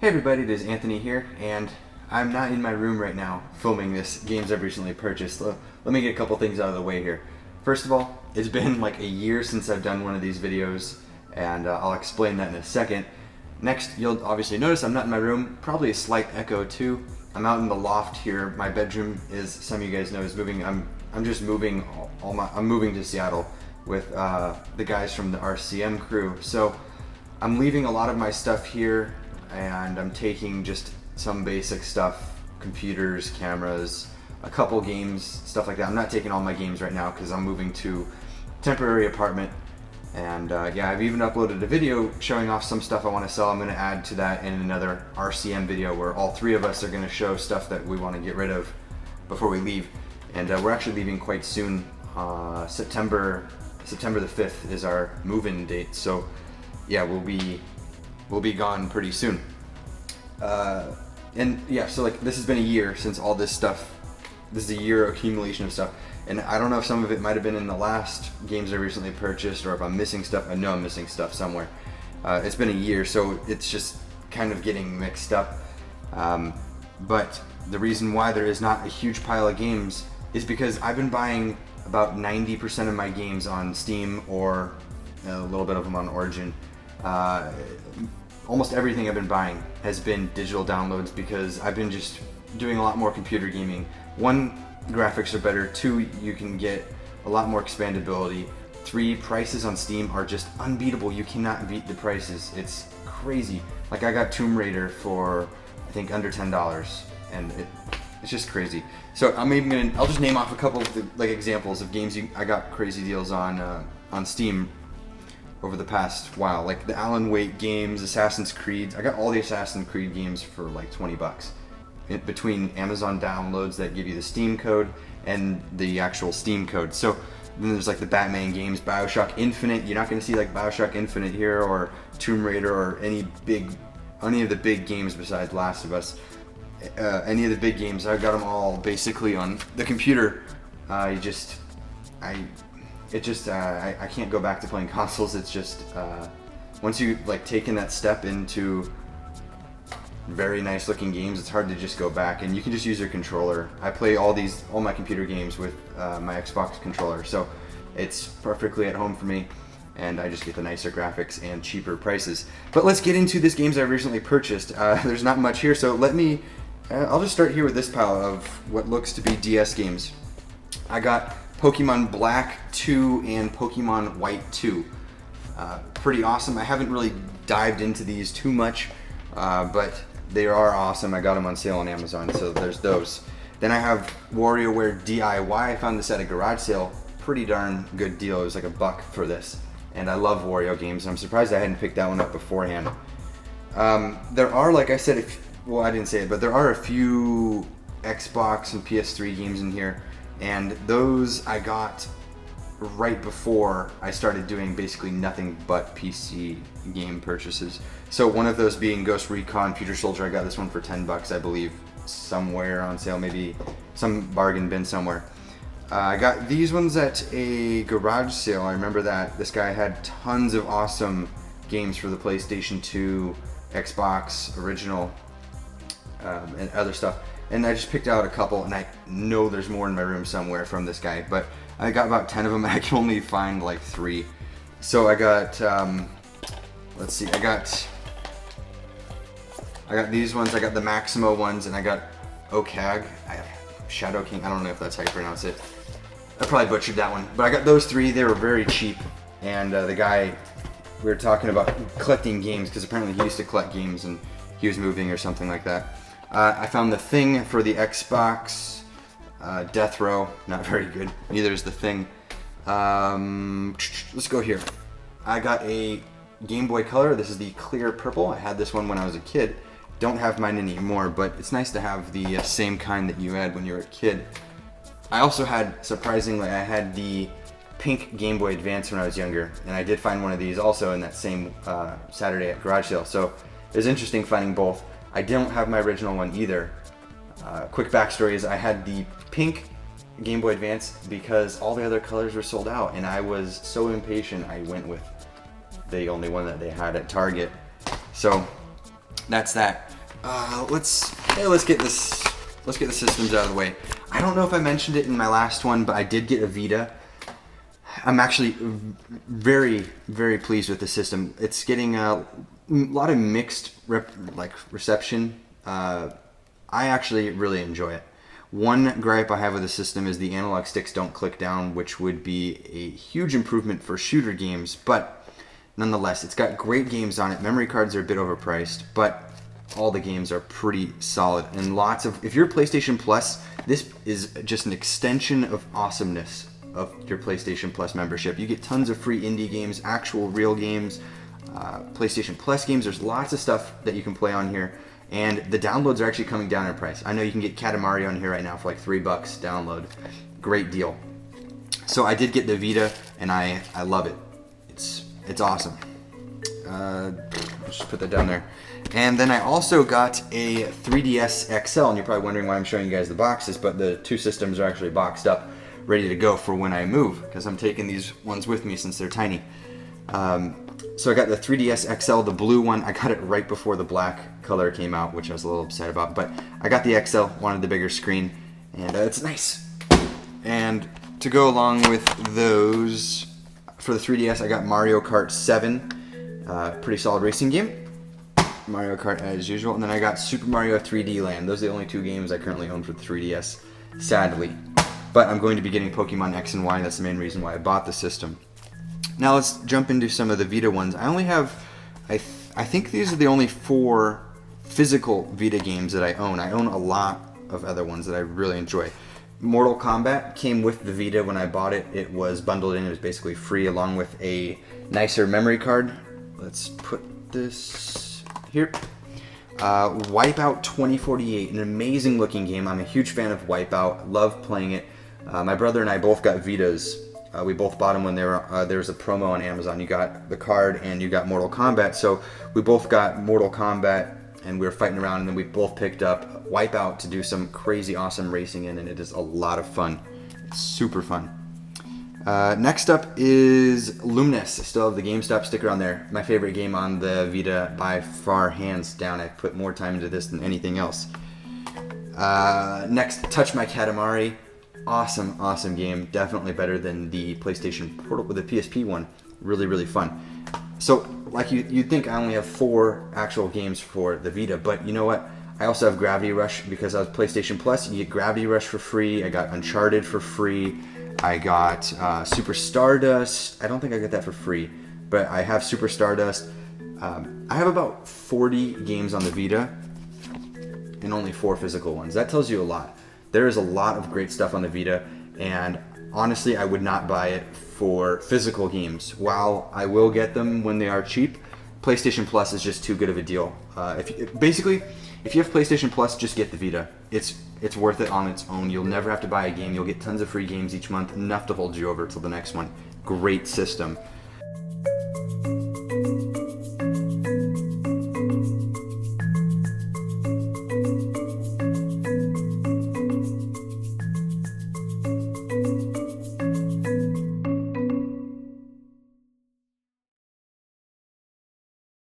Hey everybody, it is Anthony here, and I'm not in my room right now filming this games I've recently purchased. Let me get a couple things out of the way here. First of all, it's been like a year since I've done one of these videos, and I'll explain that in a second. Next, you'll obviously notice I'm not in my room, probably a slight echo too. I'm out in the loft here. My bedroom, is some of you guys know, is moving. I'm just moving I'm moving to Seattle with the guys from the RCM crew. So I'm leaving a lot of my stuff here, and I'm taking just some basic stuff, computers, cameras, a couple games, stuff like that. I'm not taking all my games right now because I'm moving to a temporary apartment. And yeah, I've even uploaded a video showing off some stuff I want to sell. I'm going to add to that in another RCM video where all three of us are going to show stuff that we want to get rid of before we leave. And we're actually leaving quite soon. September the 5th is our move-in date. So yeah, we'll be gone pretty soon. And yeah, so like this has been a year since all this stuff. This is a year accumulation of stuff. And I don't know if some of it might have been in the last games I recently purchased, or if I'm missing stuff. I know I'm missing stuff somewhere. It's been a year, so it's just kind of getting mixed up. But the reason why there is not a huge pile of games is because I've been buying about 90% of my games on Steam, or a little bit of them on Origin. Almost everything I've been buying has been digital downloads because I've been just doing a lot more computer gaming. One, graphics are better. Two, you can get a lot more expandability. Three, prices on Steam are just unbeatable. You cannot beat the prices. It's crazy. Like I got Tomb Raider for I think under $10, and it's just crazy. So I'll just name off a couple of the, examples of games I got crazy deals on Steam over the past while, like the Alan Wake games, Assassin's Creed. I got all the Assassin's Creed games for like $20 between Amazon downloads that give you the Steam code and the actual Steam code. So then there's like the Batman games, BioShock Infinite. You're not going to see like BioShock Infinite here, or Tomb Raider, or any of the big games besides Last of Us. Any of the big games, I've got them all basically on the computer. I can't go back to playing consoles. It's just once you like taken that step into very nice looking games, it's hard to just go back, and you can just use your controller. I play all my computer games with my Xbox controller, so it's perfectly at home for me, and I just get the nicer graphics and cheaper prices. But let's get into these games I recently purchased. There's not much here, so I'll just start here with this pile of what looks to be DS games. I got Pokemon Black 2 and Pokemon White 2. Pretty awesome. I haven't really dived into these too much, but they are awesome. I got them on sale on Amazon, so there's those. Then I have Warioware DIY. I found this at a garage sale. Pretty darn good deal. It was like $1 for this. And I love Wario games. I'm surprised I hadn't picked that one up beforehand. There are, like I said, I didn't say it, but there are a few Xbox and PS3 games in here. And those I got right before I started doing basically nothing but PC game purchases. So one of those being Ghost Recon Future Soldier. I got this one for $10, I believe, somewhere on sale, maybe some bargain bin somewhere. I got these ones at a garage sale. I remember that this guy had tons of awesome games for the PlayStation 2, Xbox original, and other stuff. And I just picked out a couple, and I know there's more in my room somewhere from this guy, but I got about 10 of them, and I can only find like 3. So I got, let's see, I got these ones, I got the Maximo ones, and I got OCAG, Shadow King, I don't know if that's how you pronounce it. I probably butchered that one, but I got those 3. They were very cheap, and the guy, we were talking about collecting games, because apparently he used to collect games, and he was moving or something like that. I found The Thing for the Xbox. Death Row, not very good. Neither is The Thing. Let's go here. I got a Game Boy Color. This is the clear purple. I had this one when I was a kid. Don't have mine anymore, but it's nice to have the same kind that you had when you were a kid. I also had, surprisingly, I had the pink Game Boy Advance when I was younger, and I did find one of these also in that same Saturday at garage sale. So it was interesting finding both. I don't have my original one either. Quick backstory is I had the pink Game Boy Advance because all the other colors were sold out, and I was so impatient I went with the only one that they had at Target. So that's that. let's get the systems out of the way. I don't know if I mentioned it in my last one, but I did get a Vita. I'm actually very, very pleased with the system. It's getting a lot of mixed reception. I actually really enjoy it. One gripe I have with the system is the analog sticks don't click down, which would be a huge improvement for shooter games, but nonetheless, it's got great games on it. Memory cards are a bit overpriced, but all the games are pretty solid. And if you're PlayStation Plus, this is just an extension of awesomeness of your PlayStation Plus membership. You get tons of free indie games, actual real games, PlayStation Plus games. There's lots of stuff that you can play on here. And the downloads are actually coming down in price. I know you can get Katamari on here right now for like $3 download. Great deal. So I did get the Vita, and I love it. It's awesome. Let's just put that down there. And then I also got a 3DS XL, and you're probably wondering why I'm showing you guys the boxes, but the two systems are actually boxed up, ready to go for when I move, because I'm taking these ones with me since they're tiny. So I got the 3DS XL, the blue one. I got it right before the black color came out, which I was a little upset about. But I got the XL, wanted the bigger screen, and it's nice. And to go along with those, for the 3DS, I got Mario Kart 7. Pretty solid racing game. Mario Kart as usual. And then I got Super Mario 3D Land. Those are the only two games I currently own for the 3DS, sadly. But I'm going to be getting Pokemon X and Y. That's the main reason why I bought the system. Now let's jump into some of the Vita ones. I only have, I think these are the only 4 physical Vita games that I own. I own a lot of other ones that I really enjoy. Mortal Kombat came with the Vita when I bought it. It was bundled in. It was basically free along with a nicer memory card. Let's put this here. Wipeout 2048, an amazing looking game. I'm a huge fan of Wipeout. Love playing it. My brother and I both got Vitas. We both bought them when there was a promo on Amazon. You got the card and you got Mortal Kombat. So we both got Mortal Kombat and we were fighting around, and then we both picked up Wipeout to do some crazy awesome racing in, and it is a lot of fun. It's super fun. Next up is Lumines. I still have the GameStop sticker on there. My favorite game on the Vita by far, hands down. I put more time into this than anything else. Next, Touch My Katamari. Awesome game. Definitely better than the PlayStation Portable, the PSP one. Really, really fun. So, like you'd think I only have 4 actual games for the Vita, but you know what? I also have Gravity Rush because I was PlayStation Plus. You get Gravity Rush for free. I got Uncharted for free. I got Super Stardust. I don't think I got that for free, but I have Super Stardust. I have about 40 games on the Vita and only 4 physical ones. That tells you a lot. There is a lot of great stuff on the Vita, and honestly, I would not buy it for physical games. While I will get them when they are cheap, PlayStation Plus is just too good of a deal. If you have PlayStation Plus, just get the Vita. It's worth it on its own. You'll never have to buy a game. You'll get tons of free games each month, enough to hold you over till the next one. Great system.